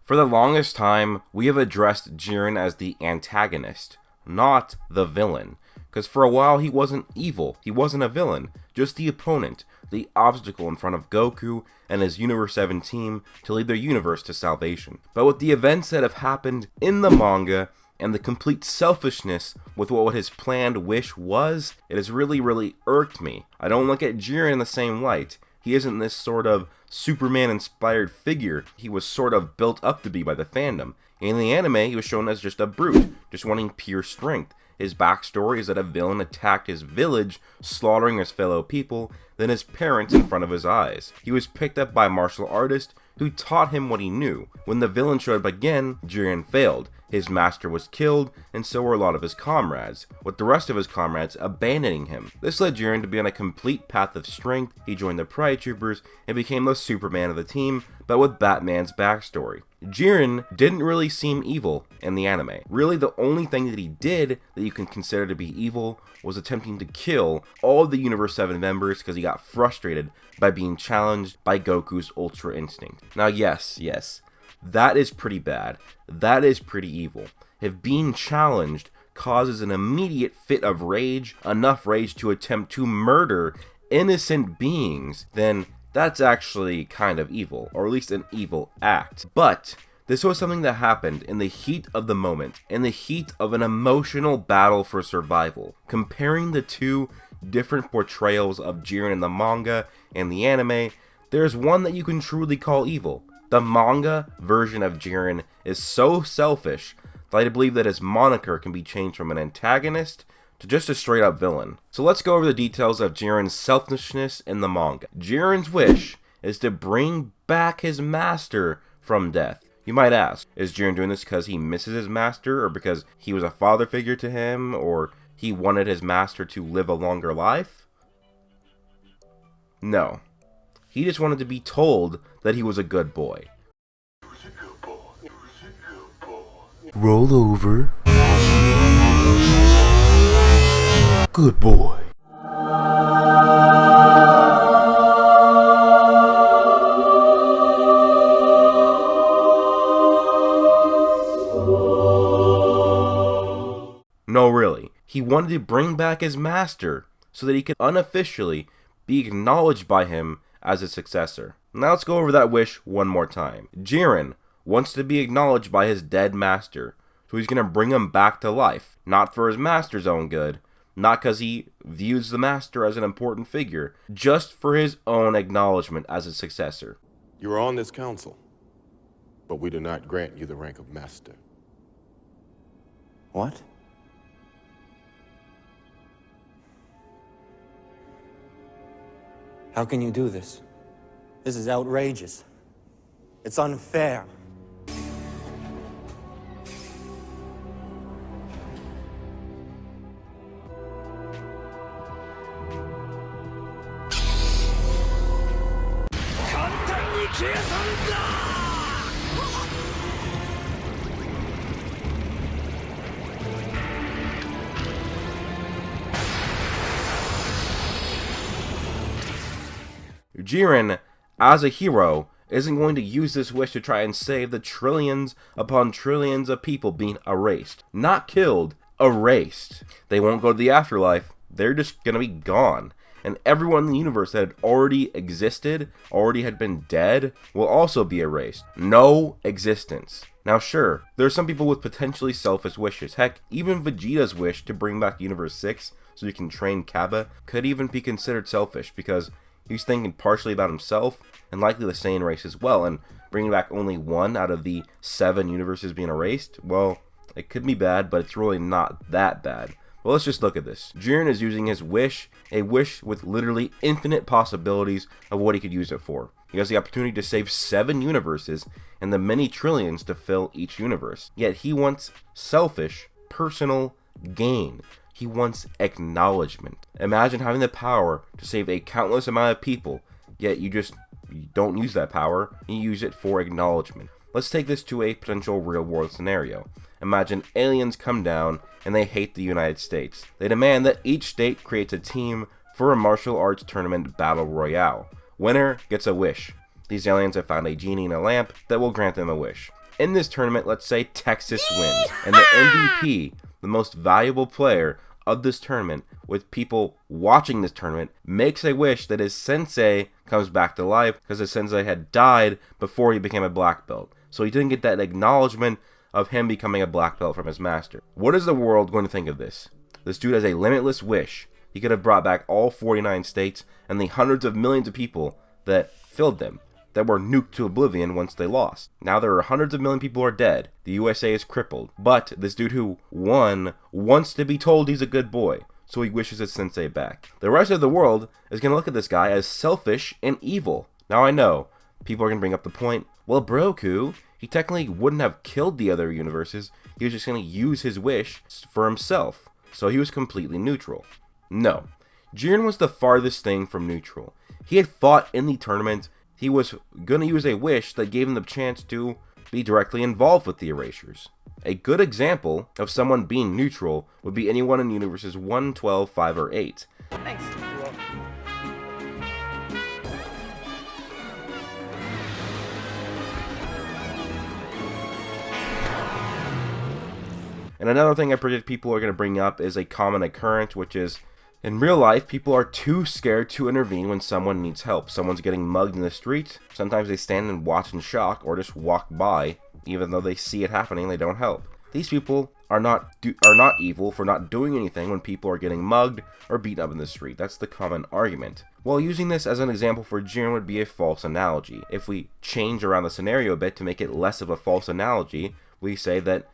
For the longest time, we have addressed Jiren as the antagonist, not the villain. Because for a while he wasn't evil, he wasn't a villain, just the opponent, the obstacle in front of Goku and his Universe 7 team to lead their universe to salvation. But with the events that have happened in the manga, and the complete selfishness with what his planned wish was, it has really irked me. I don't look at Jiren in the same light. He isn't this sort of Superman-inspired figure he was sort of built up to be by the fandom. In the anime, he was shown as just a brute, just wanting pure strength. His backstory is that a villain attacked his village, slaughtering his fellow people, then his parents in front of his eyes. He was picked up by a martial artist who taught him what he knew. When the villain showed up again, Jiren failed. His master was killed, and so were a lot of his comrades, with the rest of his comrades abandoning him. This led Jiren to be on a complete path of strength. He joined the Pride Troopers and became the Superman of the team, but with Batman's backstory. Jiren didn't really seem evil in the anime. Really, the only thing that he did that you can consider to be evil was attempting to kill all of the Universe 7 members because he got frustrated by being challenged by Goku's Ultra Instinct. Now yes, that is pretty bad. That is pretty evil. If being challenged causes an immediate fit of rage, enough rage to attempt to murder innocent beings, then that's actually kind of evil, or at least an evil act. But this was something that happened in the heat of the moment, in the heat of an emotional battle for survival. Comparing the two different portrayals of Jiren in the manga and the anime, there's one that you can truly call evil. The manga version of Jiren is so selfish that I believe that his moniker can be changed from an antagonist to just a straight up villain. So let's go over the details of Jiren's selfishness in the manga. Jiren's wish is to bring back his master from death. You might ask, is Jiren doing this because he misses his master, or because he was a father figure to him, or he wanted his master to live a longer life? No. He just wanted to be told that he was a good boy. Roll over. Good boy. No, really. He wanted to bring back his master so that he could unofficially be acknowledged by him as a successor. Now let's go over that wish one more time. Jiren wants to be acknowledged by his dead master, so he's going to bring him back to life. Not for his master's own good, not because he views the master as an important figure, just for his own acknowledgement as a successor. You are on this council, but we do not grant you the rank of master. What? How can you do this? This is outrageous. It's unfair. Jiren, as a hero, isn't going to use this wish to try and save the trillions upon trillions of people being erased. Not killed, erased. They won't go to the afterlife, they're just gonna be gone. And everyone in the universe that had already existed, already had been dead, will also be erased. No existence. Now sure, there are some people with potentially selfish wishes. Heck, even Vegeta's wish to bring back Universe 6 so he can train Kaba could even be considered selfish, because he's thinking partially about himself, and likely the Saiyan race as well, and bringing back only one out of the 7 universes being erased, well, it could be bad, but it's really not that bad. Well, let's just look at this. Jiren is using his wish, a wish with literally infinite possibilities of what he could use it for. He has the opportunity to save 7 universes, and the many trillions to fill each universe. Yet he wants selfish, personal gain. He wants acknowledgement. Imagine having the power to save a countless amount of people, yet you don't use that power, you use it for acknowledgement. Let's take this to a potential real-world scenario. Imagine aliens come down and they hate the United States. They demand that each state creates a team for a martial arts tournament battle royale. Winner gets a wish. These aliens have found a genie in a lamp that will grant them a wish. In this tournament, let's say Texas wins, and the MVP, the most valuable player of this tournament, with people watching this tournament, makes a wish that his sensei comes back to life because his sensei had died before he became a black belt. So he didn't get that acknowledgement of him becoming a black belt from his master. What is the world going to think of this? This dude has a limitless wish. He could have brought back all 49 states and the hundreds of millions of people that filled them, that were nuked to oblivion once they lost. Now there are hundreds of million people are dead. The USA is crippled. But this dude who won wants to be told he's a good boy, so he wishes his sensei back. The rest of the world is going to look at this guy as selfish and evil. Now I know, people are going to bring up the point, well, Broku, he technically wouldn't have killed the other universes. He was just going to use his wish for himself. So he was completely neutral. No. Jiren was the farthest thing from neutral. He had fought in the tournament. He was going to use a wish that gave him the chance to be directly involved with the erasures. A good example of someone being neutral would be anyone in universes 1, 12, 5, or 8. Thanks. And another thing I predict people are going to bring up is a common occurrence, which is, in real life, people are too scared to intervene when someone needs help. Someone's getting mugged in the street. Sometimes they stand and watch in shock or just walk by, even though they see it happening, they don't help. These people are not evil for not doing anything when people are getting mugged or beaten up in the street. That's the common argument. Well, using this as an example for Jiren would be a false analogy. If we change around the scenario a bit to make it less of a false analogy, we say that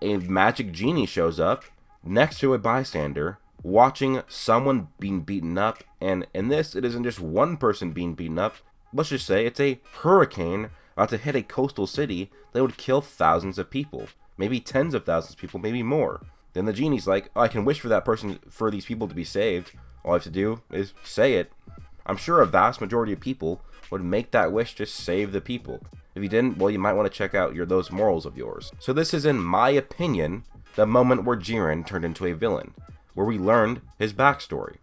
a magic genie shows up next to a bystander watching someone being beaten up, and in this, it isn't just one person being beaten up. Let's just say it's a hurricane about to hit a coastal city that would kill thousands of people, maybe tens of thousands of people, maybe more. Then the genie's like, oh, I can wish for that person, for these people to be saved. All I have to do is say it. I'm sure a vast majority of people would make that wish to save the people. If you didn't, well, you might want to check out those morals of yours. So this is, in my opinion, the moment where Jiren turned into a villain, where we learned his backstory.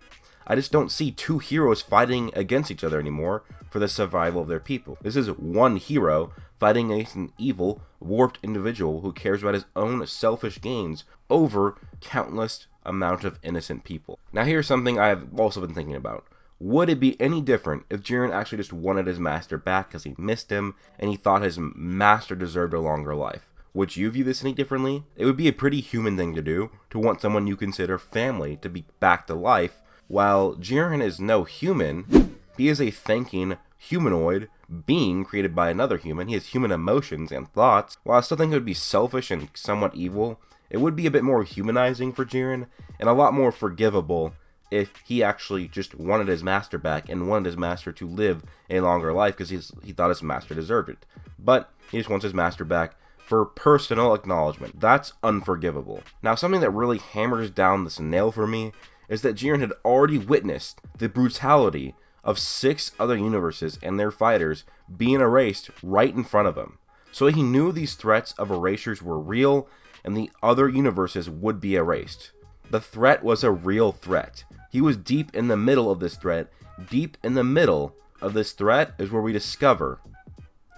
I just don't see two heroes fighting against each other anymore for the survival of their people. This is one hero fighting against an evil, warped individual who cares about his own selfish gains over countless amount of innocent people. Now here's something I've also been thinking about. Would it be any different if Jiren actually just wanted his master back because he missed him and he thought his master deserved a longer life? Would you view this any differently? It would be a pretty human thing to do, to want someone you consider family to be back to life. While Jiren is no human, he is a thinking humanoid being created by another human. He has human emotions and thoughts. While I still think it would be selfish and somewhat evil, it would be a bit more humanizing for Jiren and a lot more forgivable if he actually just wanted his master back and wanted his master to live a longer life because he thought his master deserved it. But he just wants his master back for personal acknowledgement. That's unforgivable. Now, something that really hammers down this nail for me is that Jiren had already witnessed the brutality of 6 other universes and their fighters being erased right in front of him. So he knew these threats of erasures were real and the other universes would be erased. The threat was a real threat. He was deep in the middle of this threat. Deep in the middle of this threat is where we discover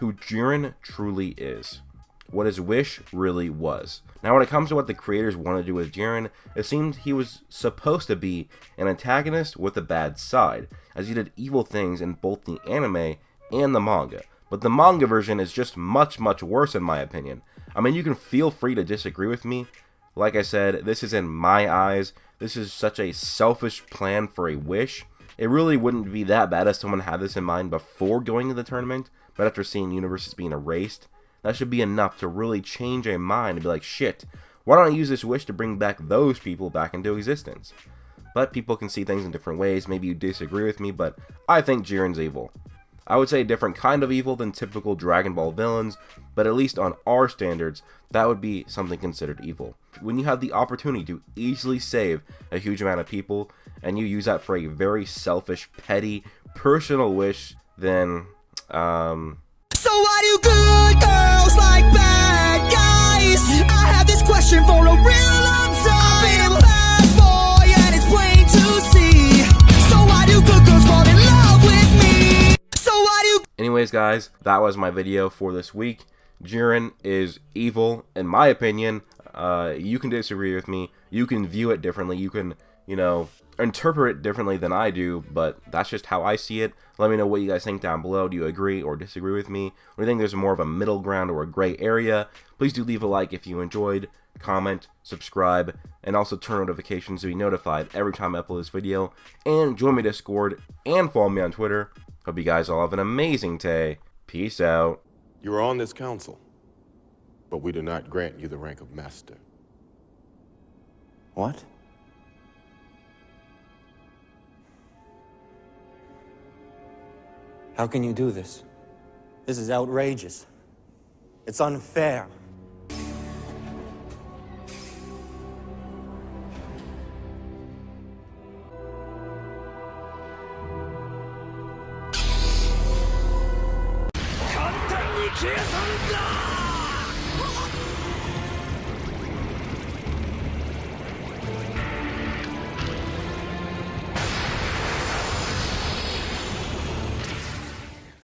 who Jiren truly is. What his wish really was. Now when it comes to what the creators want to do with Jiren, it seemed he was supposed to be an antagonist with a bad side, as he did evil things in both the anime and the manga. But the manga version is just much, much worse in my opinion. I mean, you can feel free to disagree with me. Like I said, this is in my eyes. This is such a selfish plan for a wish. It really wouldn't be that bad if someone had this in mind before going to the tournament, but after seeing universes being erased, that should be enough to really change a mind and be like, shit, why don't I use this wish to bring back those people back into existence? But people can see things in different ways. Maybe you disagree with me, but I think Jiren's evil. I would say a different kind of evil than typical Dragon Ball villains, but at least on our standards, that would be something considered evil. When you have the opportunity to easily save a huge amount of people, and you use that for a very selfish, petty, personal wish, then, So why do good girls like bad guys? I have this question for a real long time. I've been a bad boy and it's plain to see. So why do good girls fall in love with me? So why do... Anyways guys, that was my video for this week. Jiren is evil, in my opinion. You can disagree with me. You can view it differently. You can, interpret it differently than I do, but that's just how I see it. Let me know what you guys think down below. Do you agree or disagree with me? Or do you think there's more of a middle ground or a gray area? Please do leave a like if you enjoyed, comment, subscribe, and also turn notifications to be notified every time I upload this video. And join me Discord and follow me on Twitter. Hope you guys all have an amazing day. Peace out. You are on this council, but we do not grant you the rank of master. What? How can you do this? This is outrageous. It's unfair.